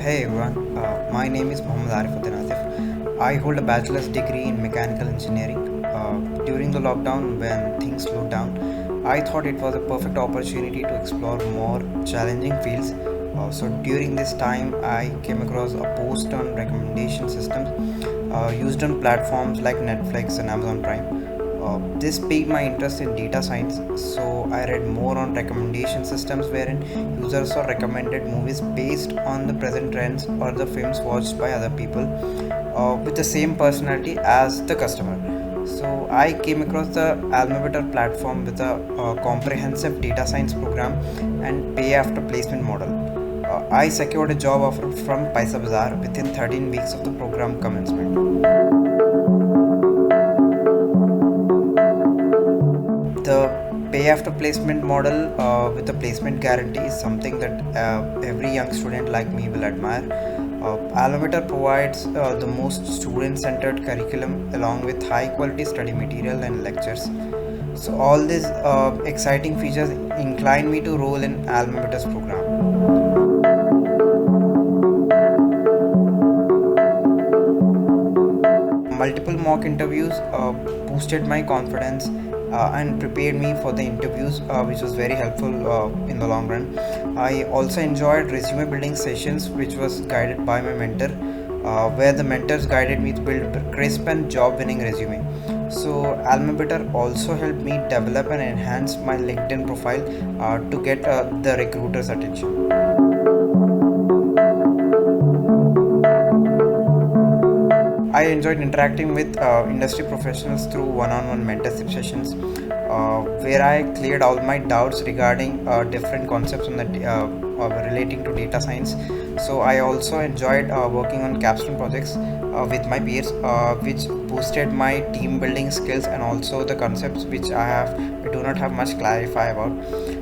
Hey everyone, my name is Atif. I hold a bachelor's degree in mechanical engineering. During the lockdown, when things slowed down, I thought it was a perfect opportunity to explore more challenging fields. So during this time, I came across a post on recommendation systems used on platforms like Netflix and Amazon Prime. This piqued my interest in data science, so I read more on recommendation systems wherein users are recommended movies based on the present trends or the films watched by other people with the same personality as the customer. So I came across the AlmaBetter platform with a comprehensive data science program and pay after placement model. I secured a job offer from Paisabazaar within 13 weeks of the program commencement. The pay after placement model with a placement guarantee is something that every young student like me will admire. AlmaBetter provides the most student centered curriculum along with high quality study material and lectures. So, all these exciting features incline me to roll in AlmaBetter's program. Multiple mock interviews boosted my confidence and prepared me for the interviews, which was very helpful in the long run. I also enjoyed resume building sessions, which was guided by my mentor, where the mentors guided me to build a crisp and job winning resume. So, AlmaBetter also helped me develop and enhance my LinkedIn profile to get the recruiter's attention. I enjoyed interacting with industry professionals through one-on-one mentorship sessions, where I cleared all my doubts regarding different concepts on relating to data science. So I also enjoyed working on capstone projects with my peers, which boosted my team building skills and also the concepts which I do not have much clarify about.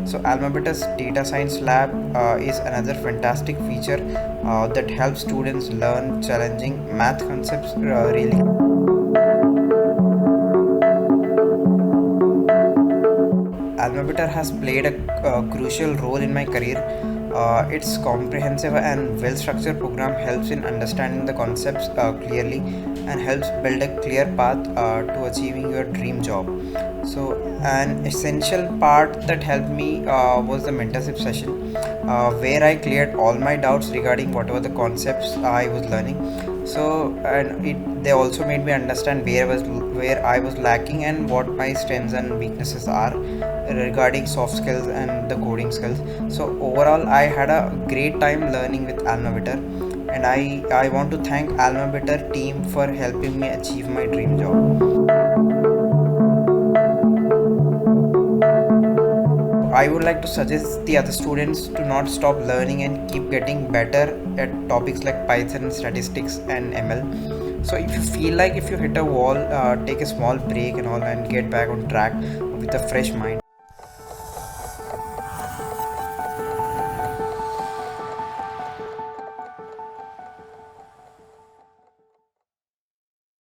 So AlmaBetter's data science lab is another fantastic feature that helps students learn challenging math concepts really. AlmaBetter has played a crucial role in my career. Its comprehensive and well structured program helps in understanding the concepts clearly and helps build a clear path to achieving your dream job. So, an essential part that helped me was the mentorship session, where I cleared all my doubts regarding whatever the concepts I was learning. So, they also made me understand where I was lacking and what my strengths and weaknesses are regarding soft skills and the coding skills. So overall, I had a great time learning with AlmaBetter, and I want to thank AlmaBetter team for helping me achieve my dream job. I would like to suggest the other students to not stop learning and keep getting better at topics like Python, statistics, and ML. So if you feel like if you hit a wall, take a small break and all and get back on track with a fresh mind.